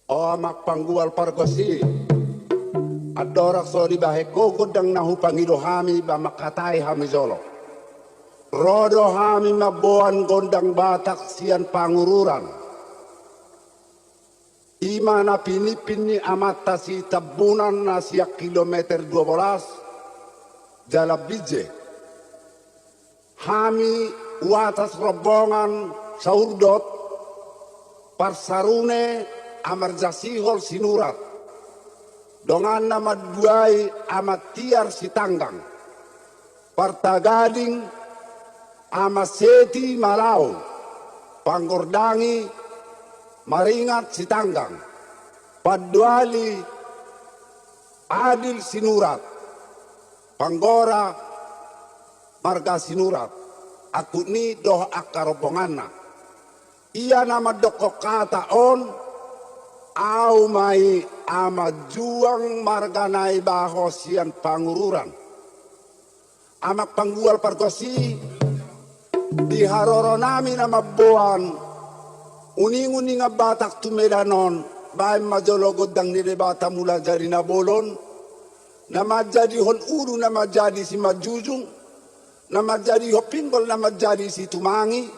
O amak panggual pargosi, adorak so di bahe koko dang nahu pangido hami ba makatai hami zolo. Rodo hami maboan gondang batak sian pangururan. Ima na pinipin ni amata si tabunan na siya kilometer 12 jala bije. Hami watas robongan saurdot parsarune amarjasihol sinurat. Dongan nama duai amat tiar si tanggang. Partagading amat seti malau. Panggordangi maringat si tanggang. Paduali adil sinurat. Panggora marga sinurat. Aku ni doh akaroponganna. Ia nama dokok kata on. Au mai ama juang marganai bahosian pangururan. Amak panggual pargosi di haroro nami nama boan uning-uning batak tumedanon bae majolo godang ni debata mula jari na bolon nama jadi hon uru nama jadi si majujung nama jadi ho pinggol nama jadi si tumangi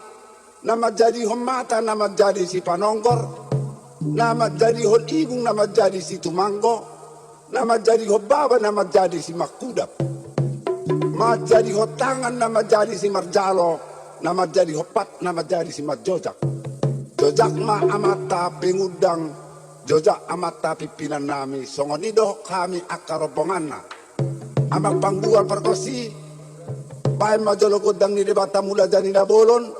nama jadi ho mata nama jadi si panonggor nama jadi hon igung nama jadi si tumanggo nama jadi ho baba nama jadi si makudap nama jadi ho tangan nama jadi si marjalo nama jadi ho pat nama jadi si majojak jojak ma amata pengudang jojak amata pimpinan nami songonido kami akaroponganna amak panggual parkosi bae majolo godang ni debata mula jani na bolon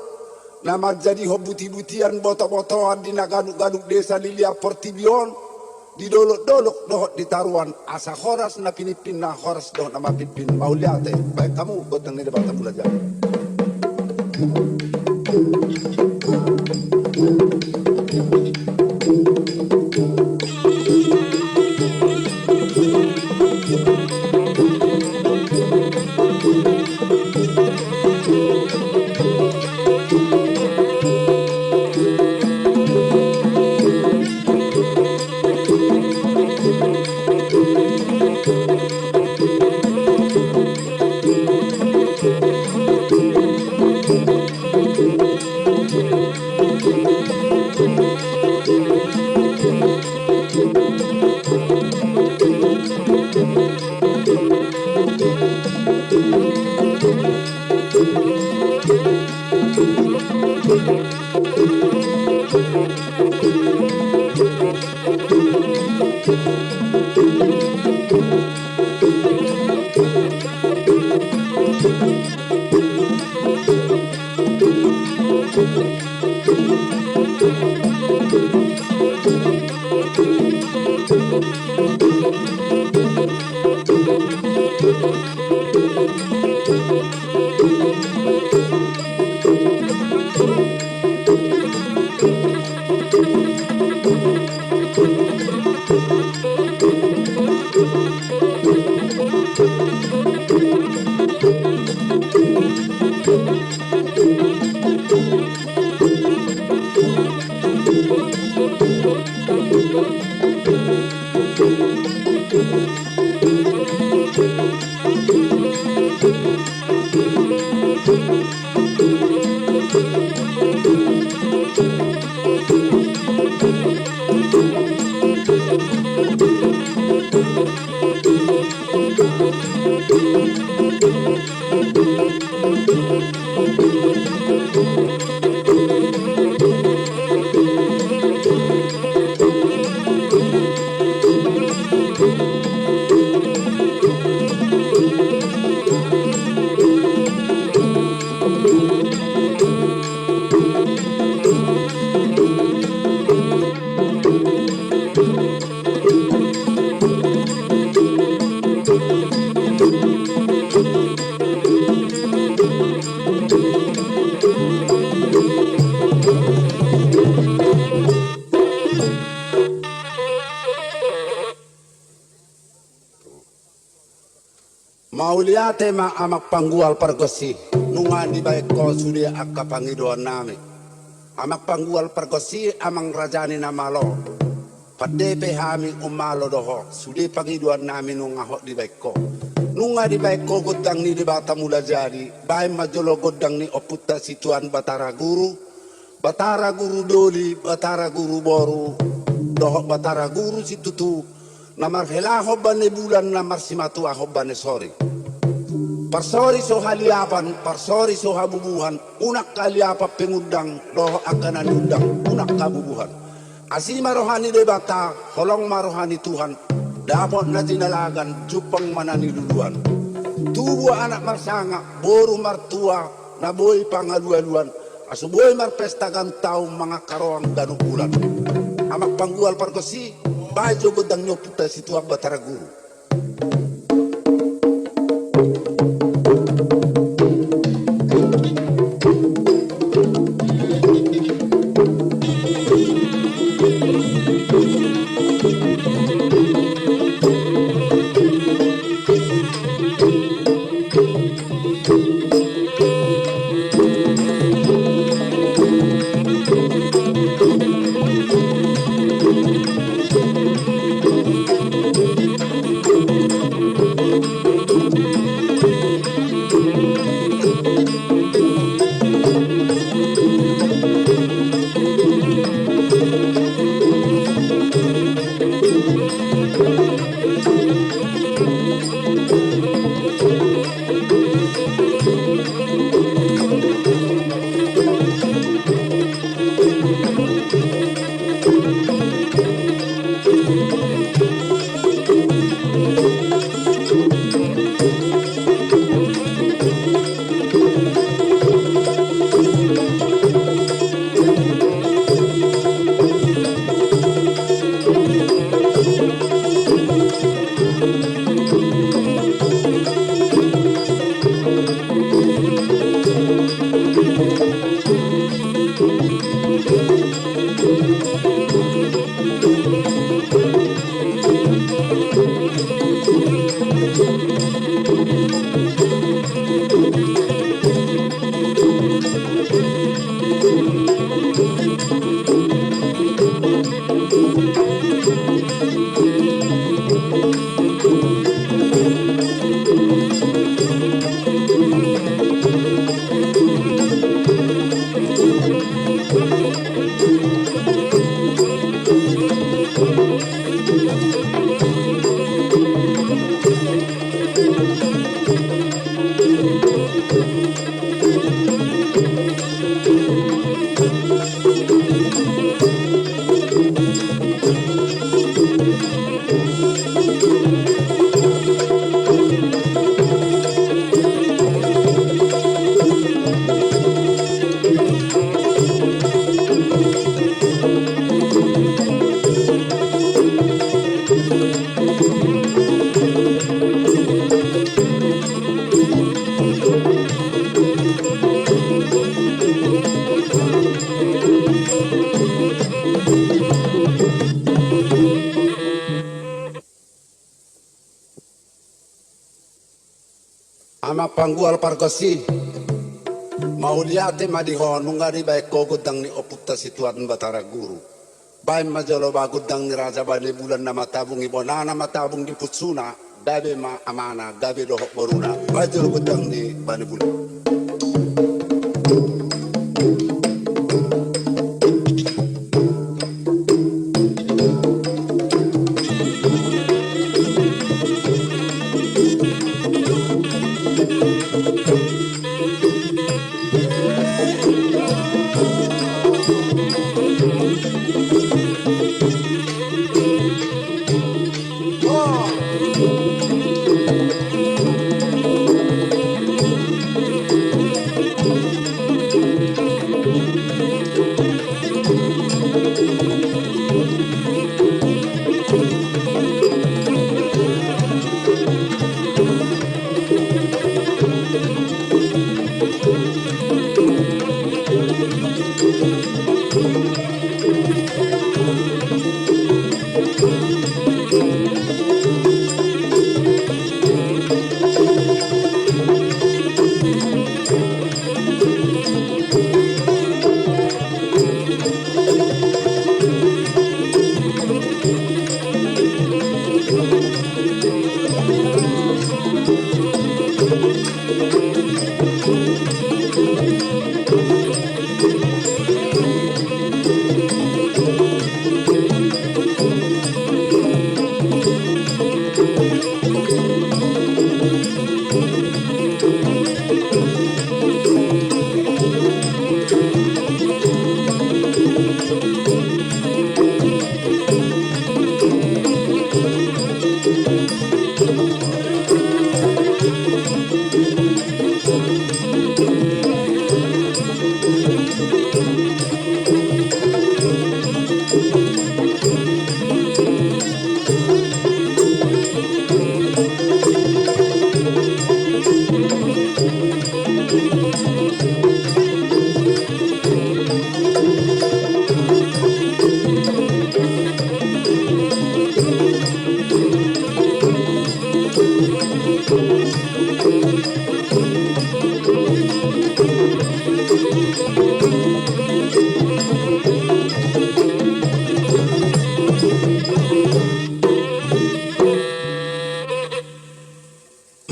nama jadi hobuti-butian boto-botoan di nagaduk-gaduk desa lilia portibion di dolok-dolok dohot di taruan asa horas na pinipin na horas dohot nama pipin mauliate baik kamu godang ni debata mula jani. Mauliate ma amak panggual pargosi nungan di baik ko sudia akka pangidoan nami amak panggual pargosi amang rajani namalo padepe haming umalo doho, sudi pagiduan namin nung ahok di baiko. Nunga di baiko godang ni di bata mula jadi, bahay majolo godang ni oputta situan Batara Guru doli, Batara Guru boru, doho Batara Guru situtu, namar helaho bane bulan namar simatu aho bane sori. Parsori so haliapan, parsori so habubuhan, unak kaliapa pengundang, doho akanan undang, unak kabubuhan. Asima rohani debata, holong marohani Tuhan, dapat na tinalagan, jupang manani luluan. Tubuh anak marsanga, boru martua, naboy pangalualuan, asuboy marpestagan tao mga karoang danubulan. Amak panggual parkosi, bajo godang nyoputa situang Batara Guru. Ama panggual parkosi mauliate madiho nungari baik kogodang ni oputta situan Batara Guru baik majolo bagudang ni raja bani bulan nama tabung ibona nama tabung di putsuna dabe ma amana dabe dohok boruna majolo godang ni bani bulan.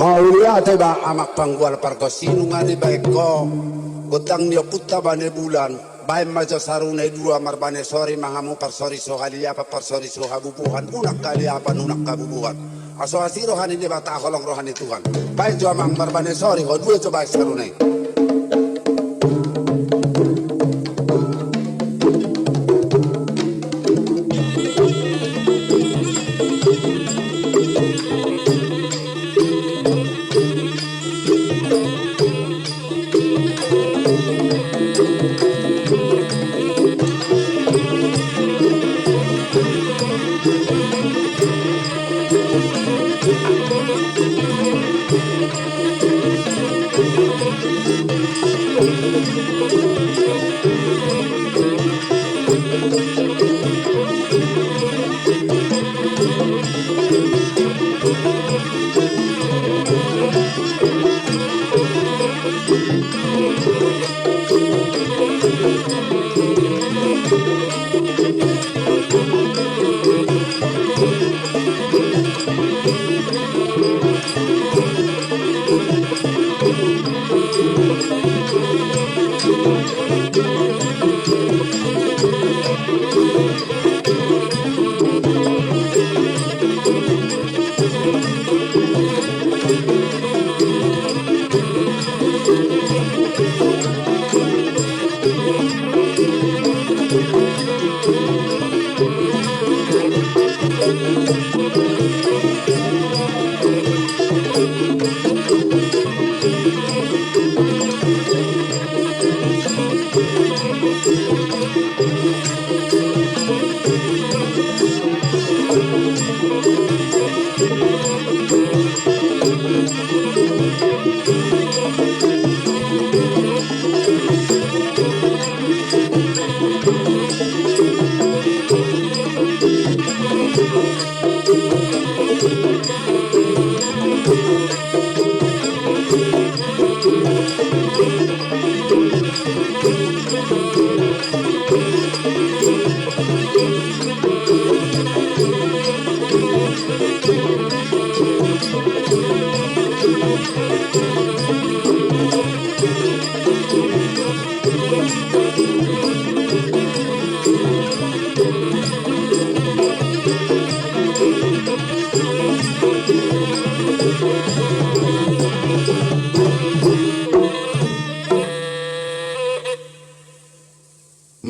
Mauliate ba amak panggual parkosinu ngani baik ko gotang niyo putta bane bulan bay majo sarune dua marbane sori mangamu parsori so hali apa parsori so habubuhan unak kali apa nunak kabubuhan aso asir rohani ni bata kolong rohani Tuhan bay jo mang marbane sori ho dua coba sarune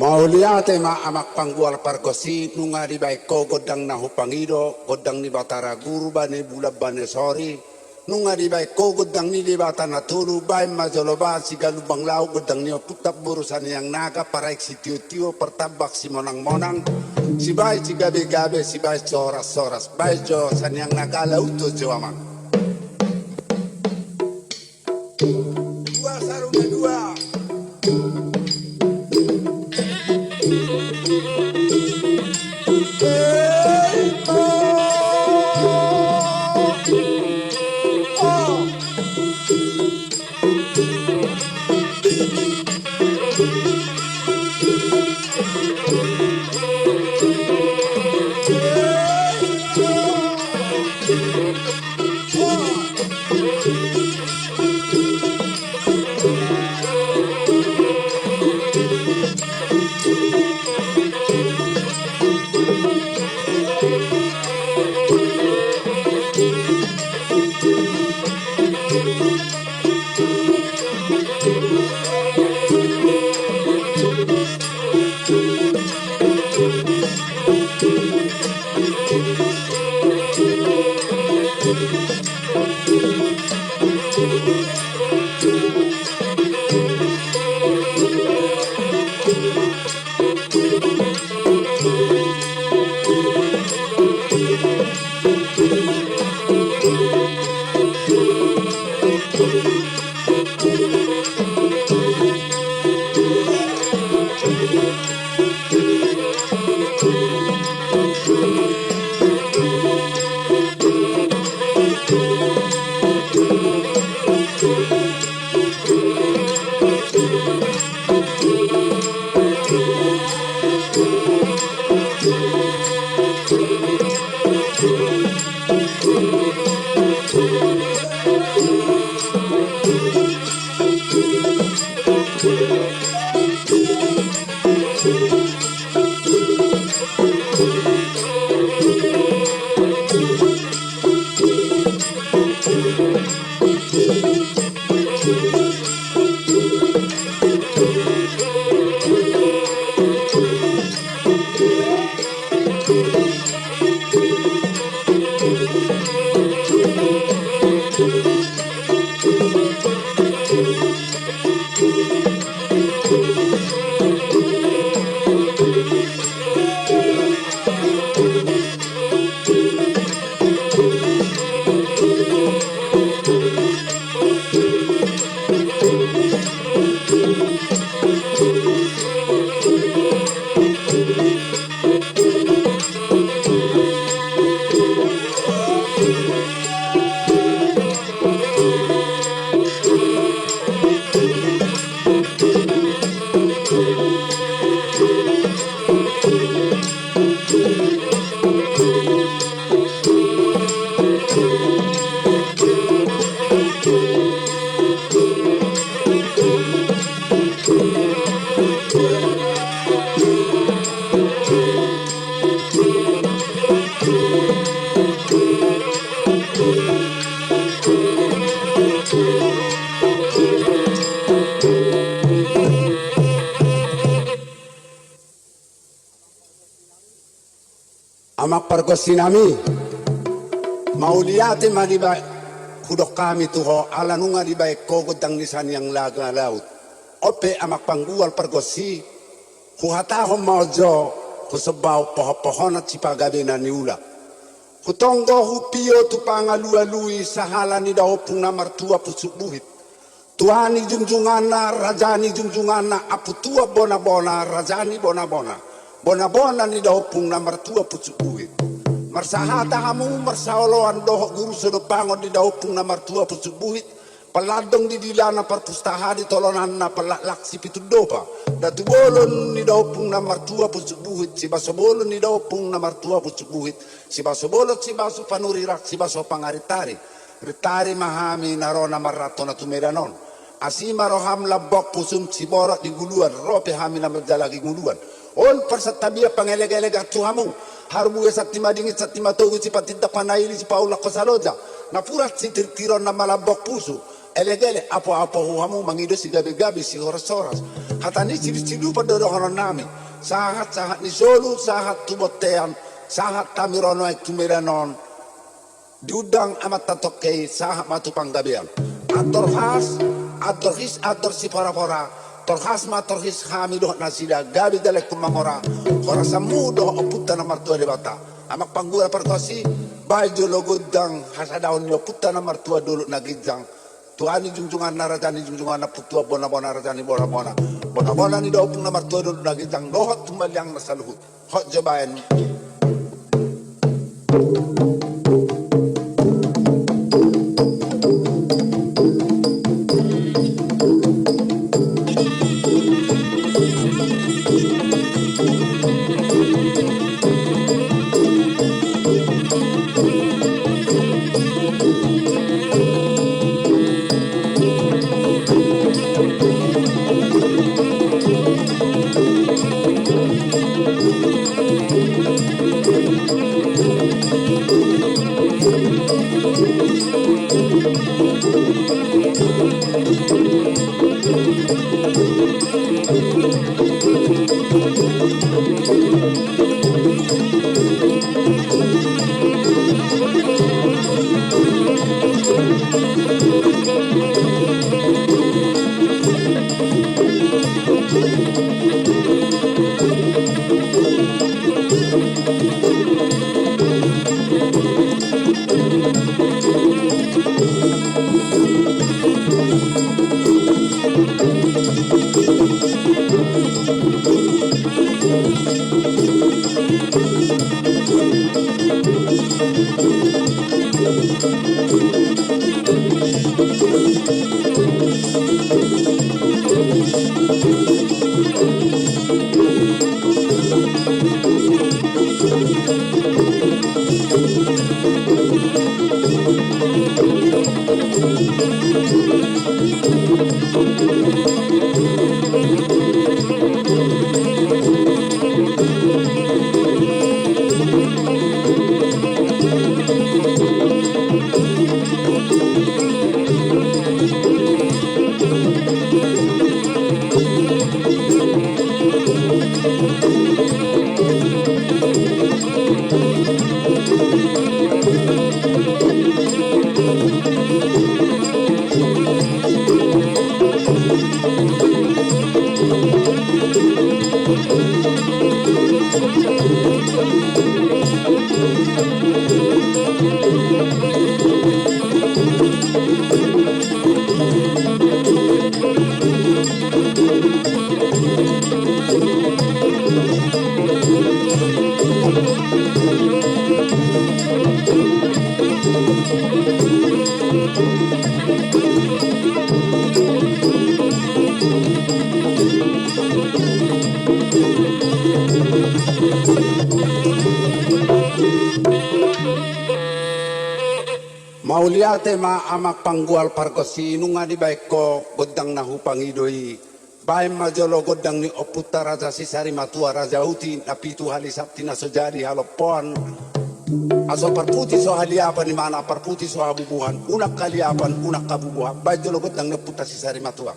Mauliate ma amak panggual parkosi nunga di baik ko godang nahu pangido godang ni batara guru bane bulab bane sori nunga di baik ko godang ni di batana turu bay majoloba si galubang lau godang ni putap burusan yang naga para si tio pertabak si monang si bay si gabe si bay soras bay jo san yang naga lau to jo amang dua sarunga dua. Amak pargosinami mauliate maliba hudok kami tuho alanunga di baik kogodang nisan yang laga laut ope amak panggual pargosi huhatahom maujo kusabaw pohon-pohon at sipagabi na niula hutonggo hupio tu pangalua-lui sahala ni daw pung namartua pusubuhit tuani junjungana rajani junjungana aputua bona-bona rajani bona-bona bona-bona ni daw pung namartua pusubuhit marsahata hamu marsaoloan doho guru sedepangon di daw pung namartua pusubuhit paladong di dilana perpustaha di tolonan na palaksi pitudopa datu bolon ni daw pung namartua pusubuhit si basobolon ni daw pung namartua pusubuhit si basobolot si baso panurirak si baso pangaritari ritari mahami narona marato na tumeranon asima roham labok pusum si borak di guluan rope hami na magdalagi guluan on persatabia pangelega-elega tuhamu harbu esat timadingit sa timatogu si patinda panaili si paula kosaloja na purat si tirtiron na malabok puso elegele apo-apo huhamu mangido si gabi-gabi si horas-horas hatani si padodohonon nami sahat ni solu sahat tubotean sahat tamirono ay tumiranon diudang amat tatokei sahat matupang gabian ator si pora-pora torhas ma torhis kami doh nasida gabi dalek kumamora korasa mudo oputa na martua de bata amak panggura perkosi baju logodang hasadaon yo puta na martua dulu nagijang tuani junjungan na rajani junjungan na putua bona-bona rajani bona-bona ni do pung na martua dulu nagijang dohot tumalyang nasaluhut hot jabayan Mauliate ma amak panggual parkosi inunga di baik ko godang na hupangidoi. Baim majolo godang ni oputa raja sisari matua raja uti na pitu hali sabti na sojadi halopon. Aso parputi so haliapan ni mana parputi so habubuhan. Unak kaliapan unak kabubuhan. Baik jolo godang ni oputa sisari matua.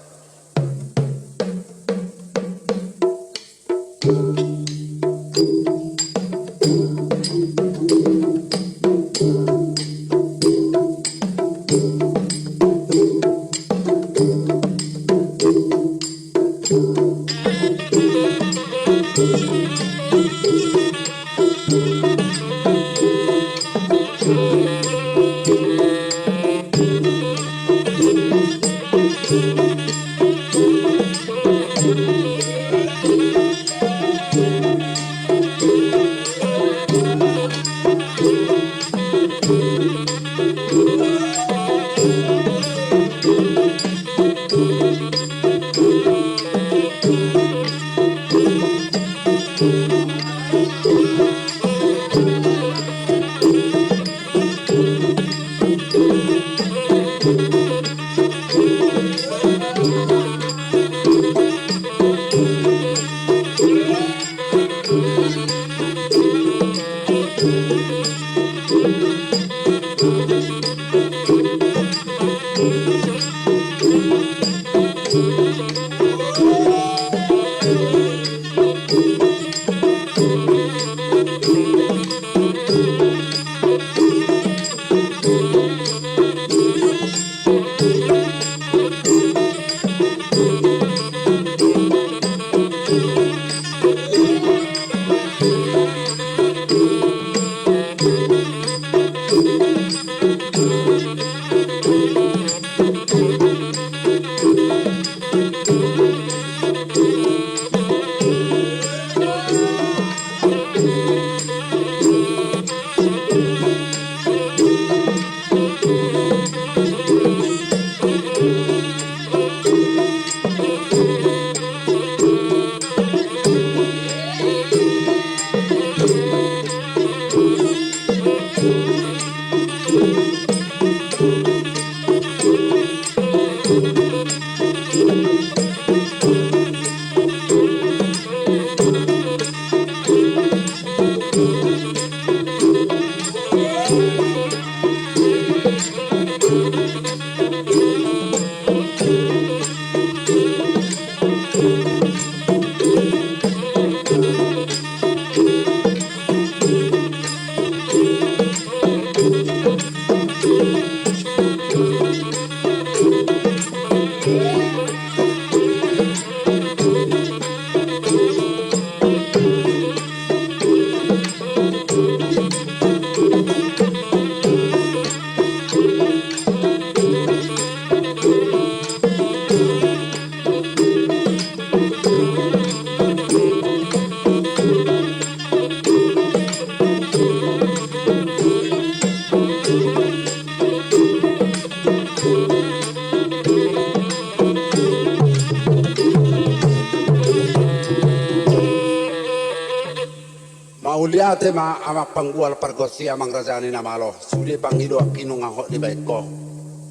Mauliate ma amak panggual pargosi amang rajani namalo sudi pangido kinung aho di baik ko.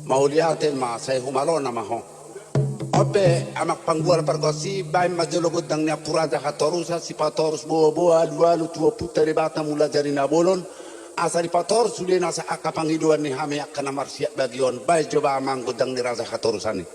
Mauliate ma saya humalo namaho. Ope amak panggual pargosi baim majologot dang nya puraja hatorusa si patorus boa lualu tua puta bata mula jari nabolon asari pator sudi nasa aka pangidoan ni hame akana marsiat bagion bai coba amang godang ni raja hatorusani.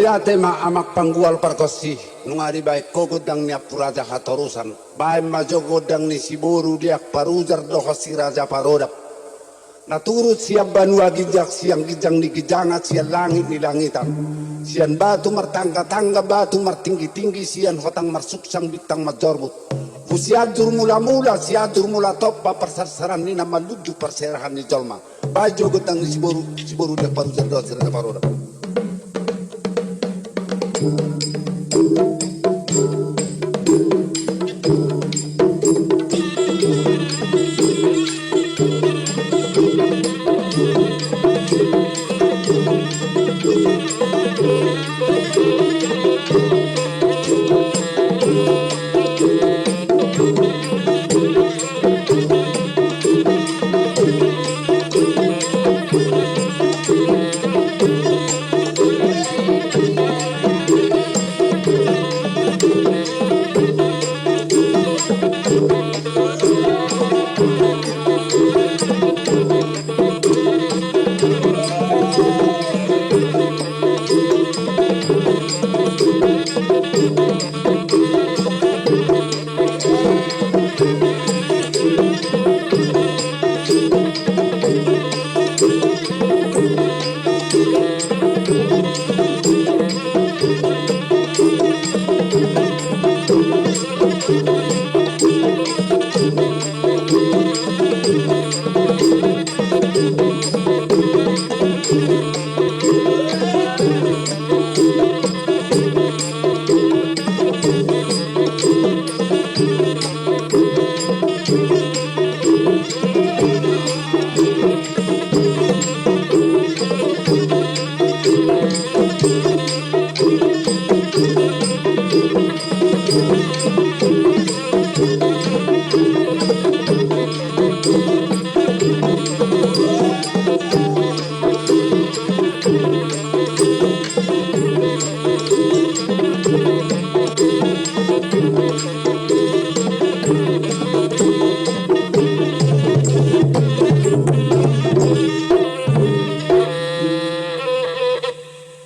Mauliate ma amak panggual parkosi nungari baik kogodang ni apuraja hatorusan baik majogodang ni siboru diak parujar dohosi raja parodak naturut siap banua gijak siang gijang ni gijangat sian langit ni langitan sian batu martangga-tangga batu martinggi-tinggi sian hotang marsuksang bitang majorbut usiadur mula-mula siadur mula topa persarsaran ni nama luju perserahan ni jolma baik jogodang ni siboru diak parujar dohosi raja parodak.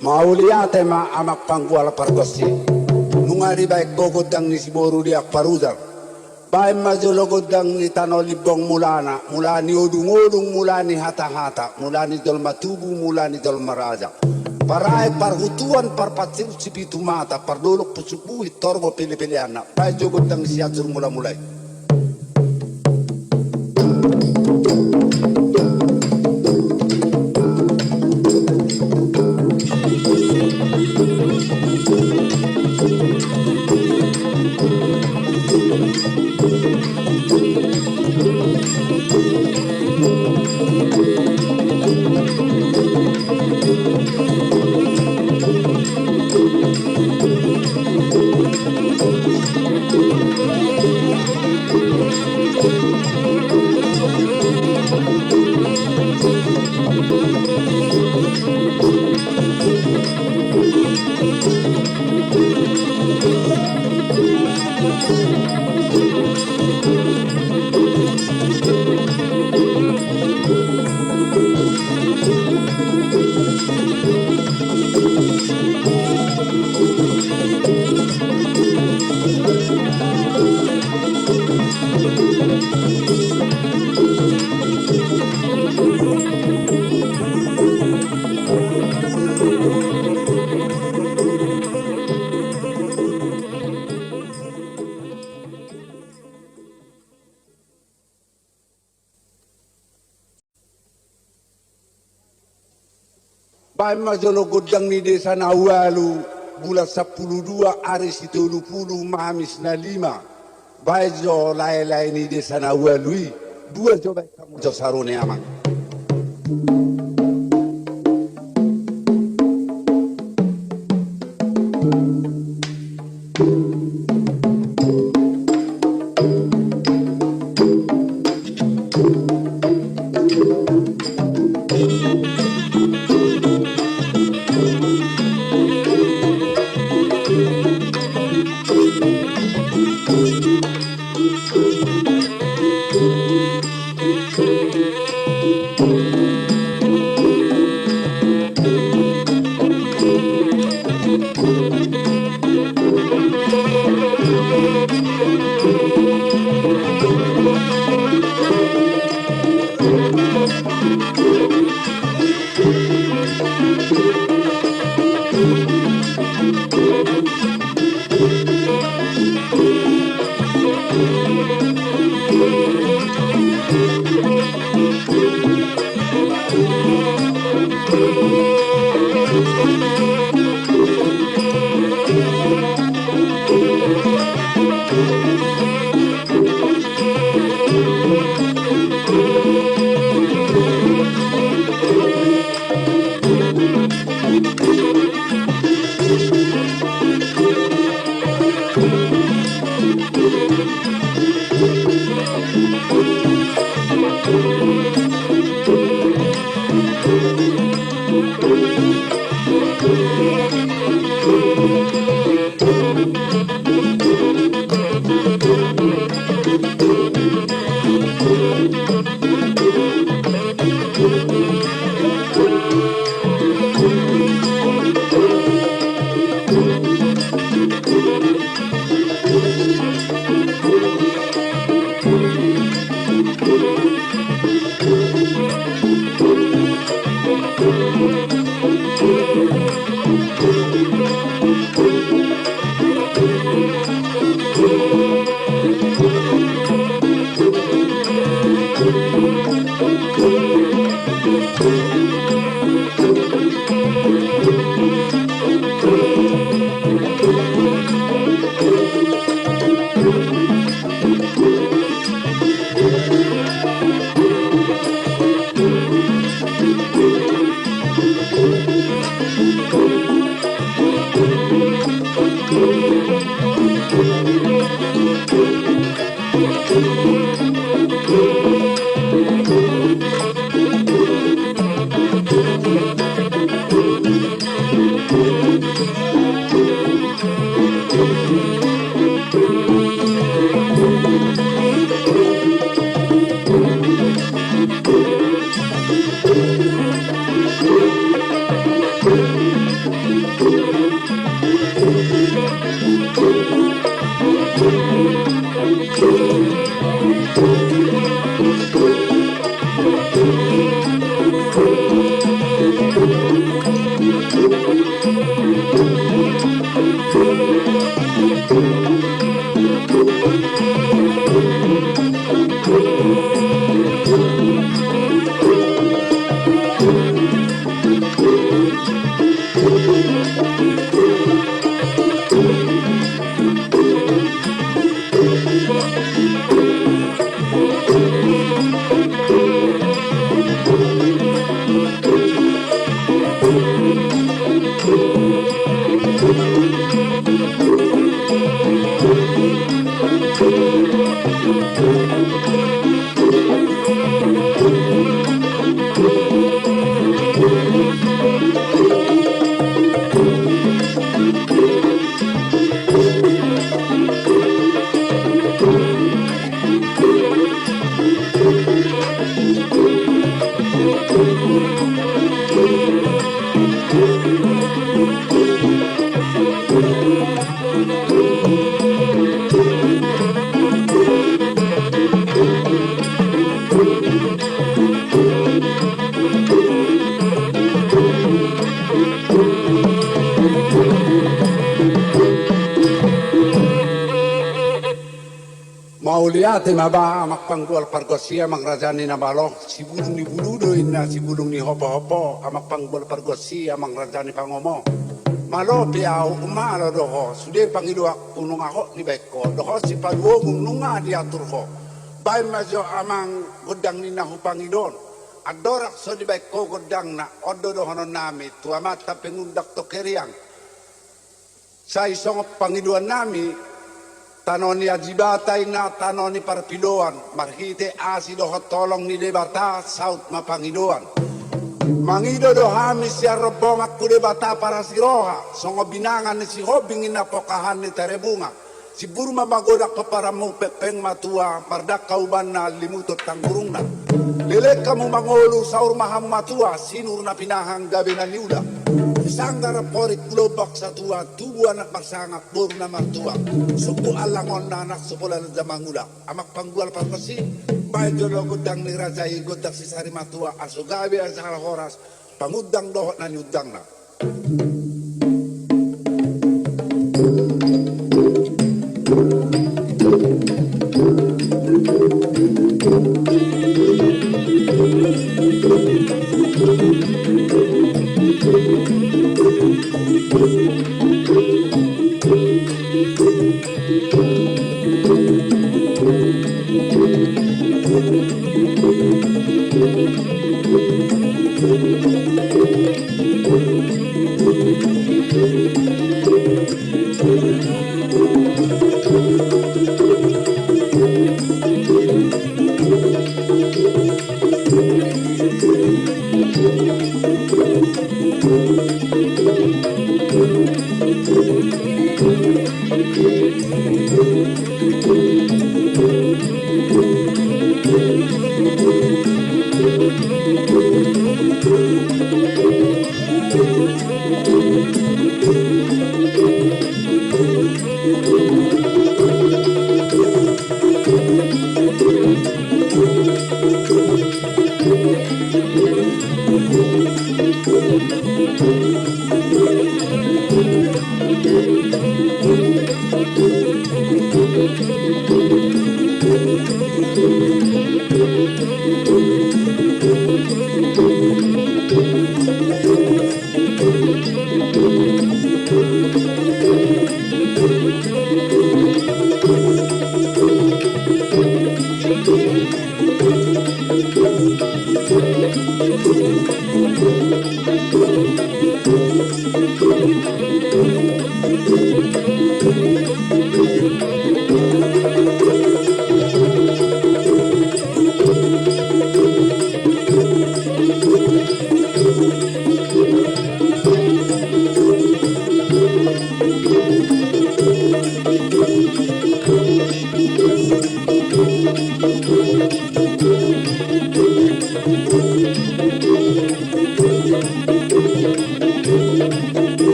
Mauliate ma amak panggual parkosi nungari baik gogodang ni siboru diak parudar baik majolo godang ni tanolibong mulana mulani odung-odung mulani hata-hata mulani dolma tubu mulani dolma raja parai parhutuan parpatsir sipitu mata pardolok pusubuhi torbo pili-pili anak baik jogodang siatur mula-mulai. Baik majolo godang ni desa Nawalu bulan 12 hari 30 Mahamis na 5 baik jo lai-lai ni desa Nawalu dua jo baik kamu jo sarone aman. Mauliate maba makpanggual pargosia mangrajani na balo si bulung ni buludo inna si bulung ni hopo-hopo amakpanggual pargosia mangrajani pangomo malo piau umalo doho sude pangiluak unung ako ni beko doho si paduo nunga diatur ho bay majo amang godang ni nahu pangidon adorak so di beko godang na odo dohono nami tuamata pengundak to keriang sa isong pangiluan nami tanoni ajibatay na tanoni parpiloan marhite asido hotolong ni debata saut mapangidoan mangido do hamis ya robong aku debata para siroha songo binangan ni si hobingin na pokahan ni terebunga si burma magodak pa para mo pepeng matua mardak kauban na limutot tangurung na lelek kamu mangolu saur maham matua sinur na pinahang gabi na niuda Sanggara porik lobak sa tua, tubuh anak marsangak, buru na martua. Suku alangon na anak sekolah na mangula. Amak panggual parpasi, bayi jodoh gudang ni rajai godak si sari matua. Aso gabi asal horas, pangudang dohot na nyudang na.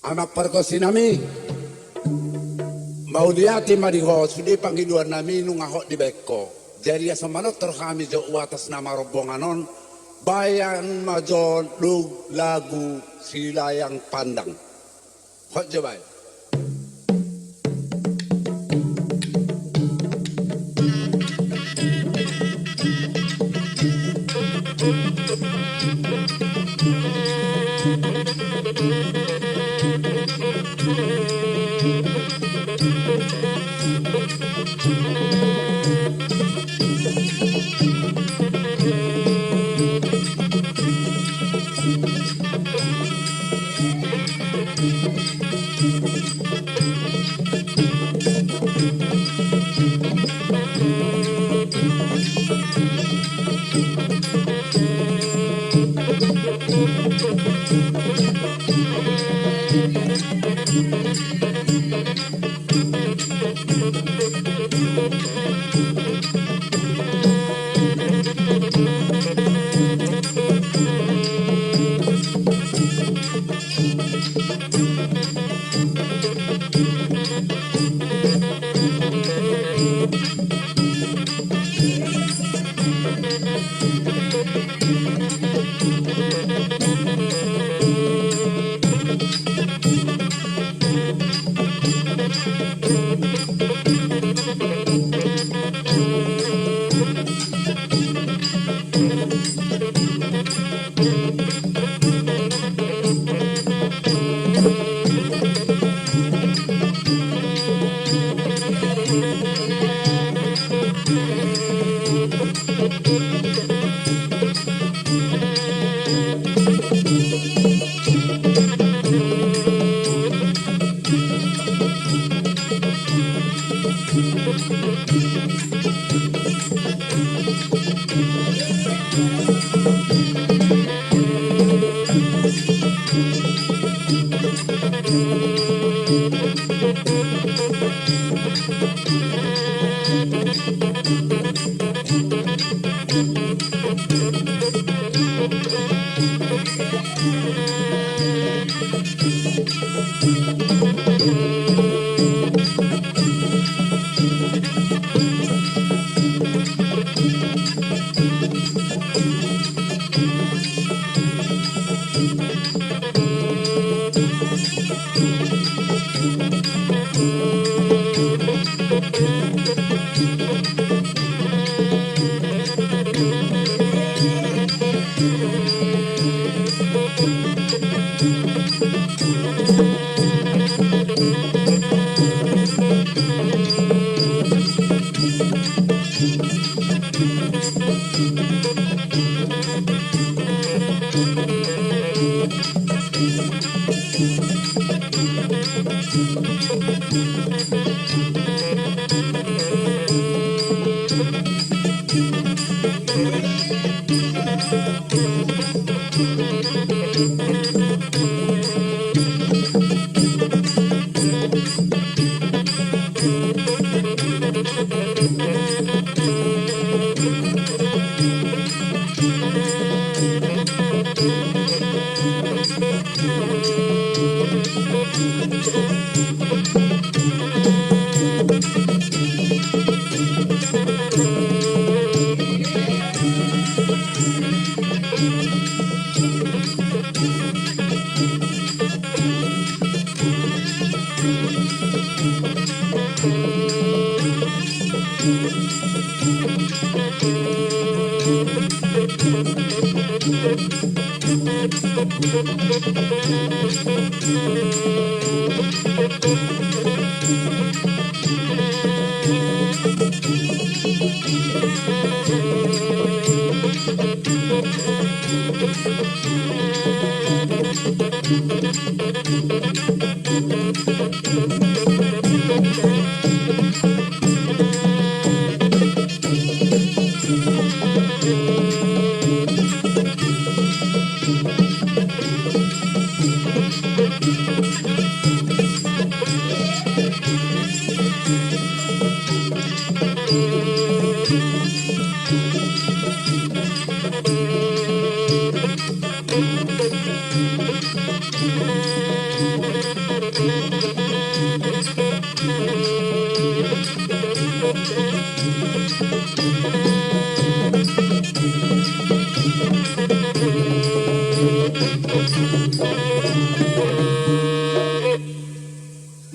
Anak perkosi nami mauliati mariho sudi panggiluan nami nung ahok di beko jadi asamanot terus kami jo atas nama rombonganon bayan majon lug lagu silayang pandang hot jebay.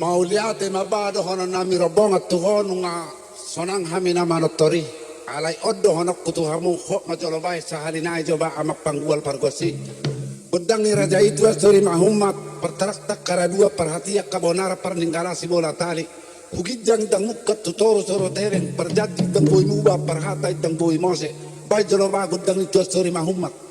Mauliate mabado hono nami robonga tuhonu nga sonang hami na manotori. Alay oddo hono kutuhamu hok majolobai sahalinai coba amak panggual pargosi. Gudang ni raja itu astori mahumat pertarak karadua perhatiak kabonara perninggala si bola tali. Hugijang dang mukat tutoro soro tereng perjati dang boi muba perhatai dang boi mose. Bai joloba gudang itu astori mahumat.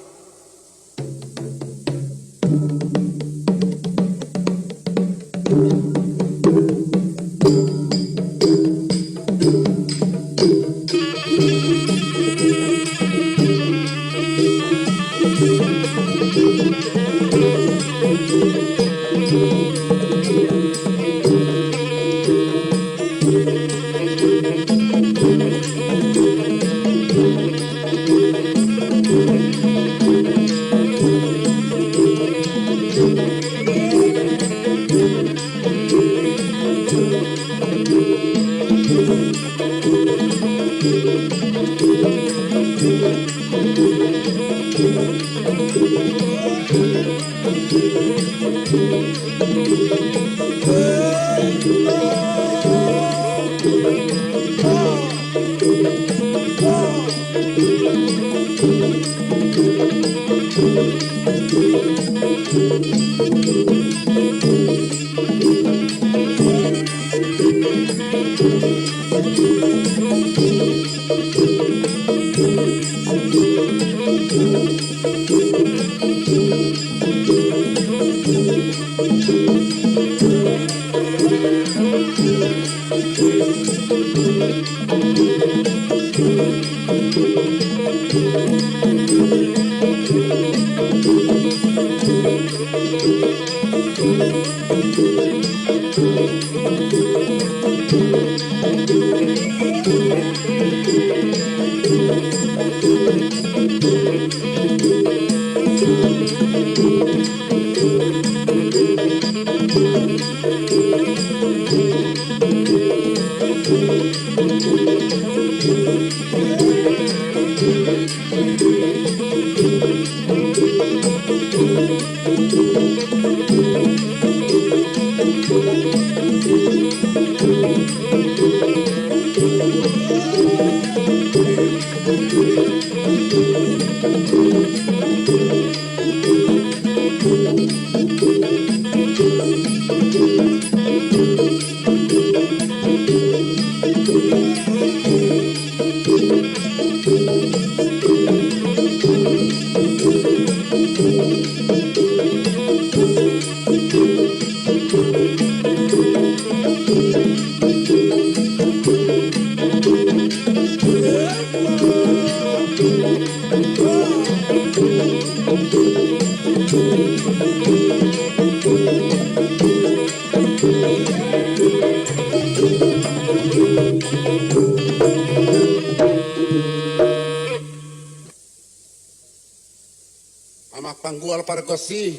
panggual parkosi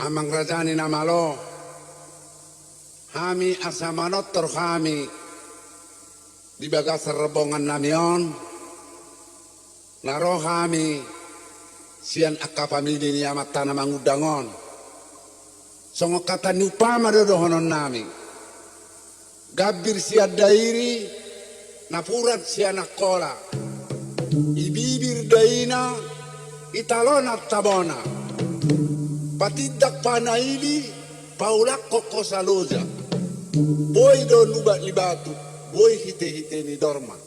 amang rajani namalo hami asamanot terhami di bagas rebongan namion naro hami sian akapamili ni amat tanah mangudangon songo kata ni upama dodohonon nami gabir siad dairi napurat sianak kola ibibir daina italona tabona patidak panaili paulak koko saloja boy do nubat libatu boy hite ni dorma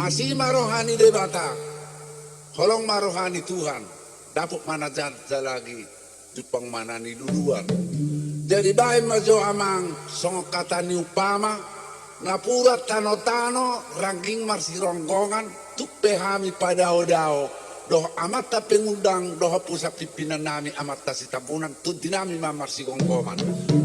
asima rohani debata holong marohani Tuhan dapuk mana jadza lagi jupang mana ni duluan jadi bae majo amang songo kata ni upama napurat tano-tano ranking marsi ronggongan tupe hami pada odao doh amata pengundang doh pusat pimpinan nami amata si tampunan tunti nami mamarsi gonggoman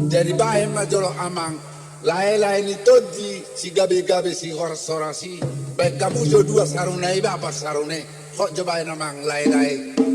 jadi bahe majolo amang lae-lae ni todi si gabe-gabe si horsorasi baik kabujo dua sarune iba apa sarune kok cobain amang lae-lae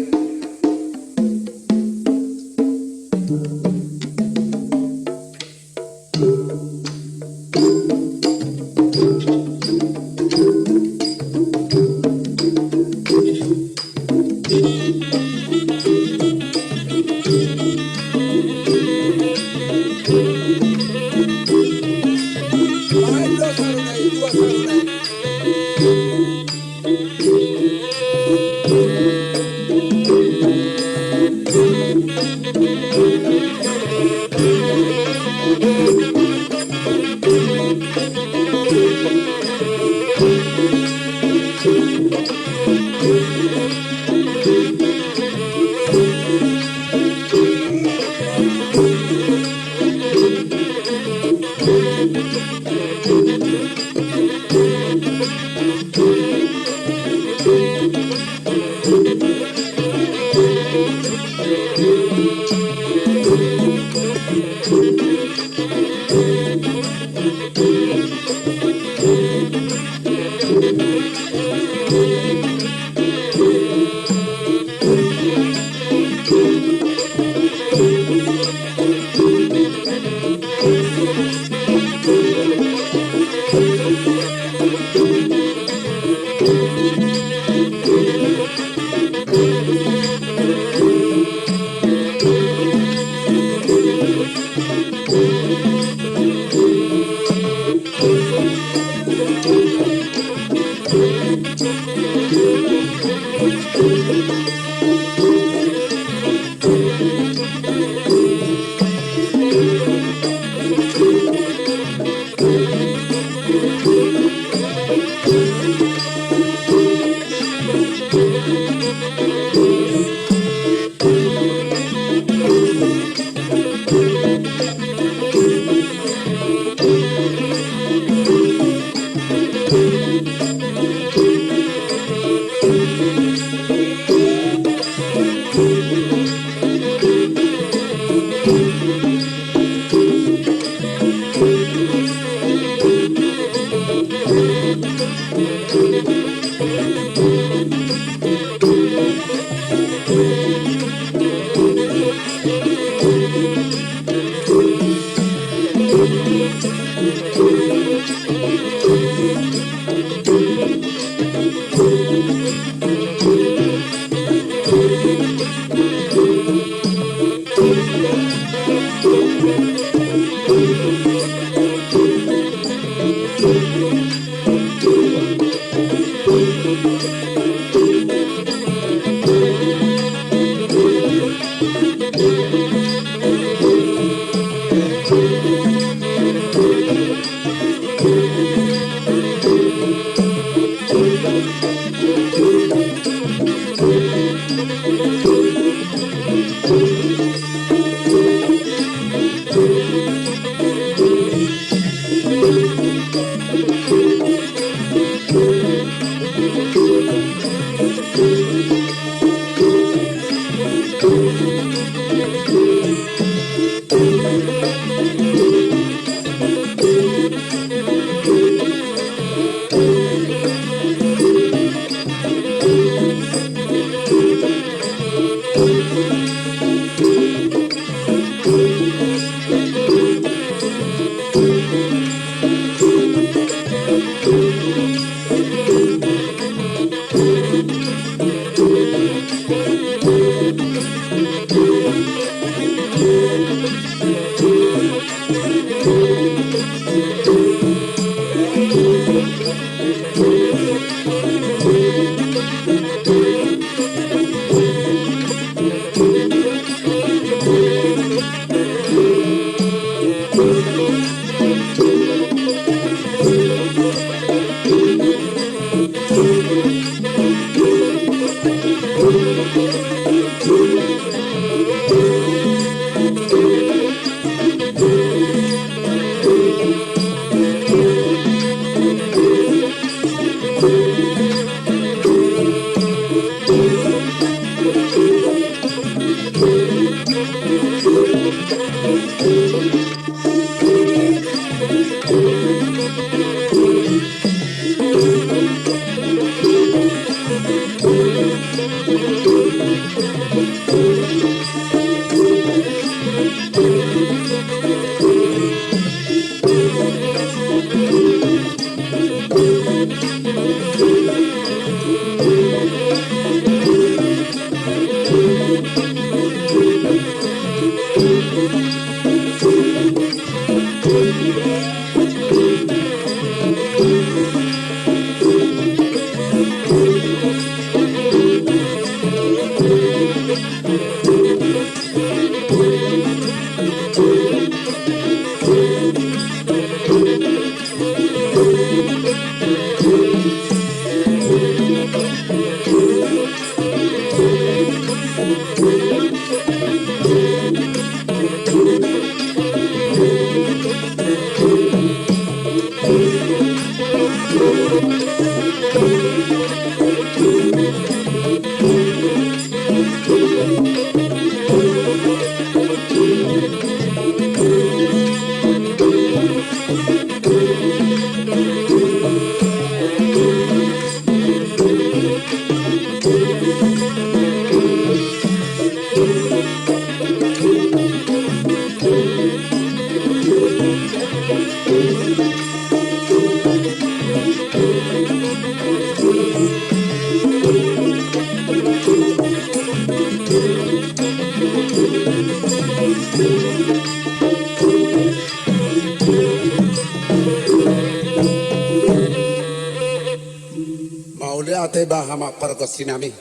Mauliate bahama parkosinami.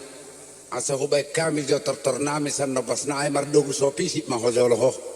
Asa hubay kami jo tertornami san nabas na ay mardugo so pisip mahojoloho.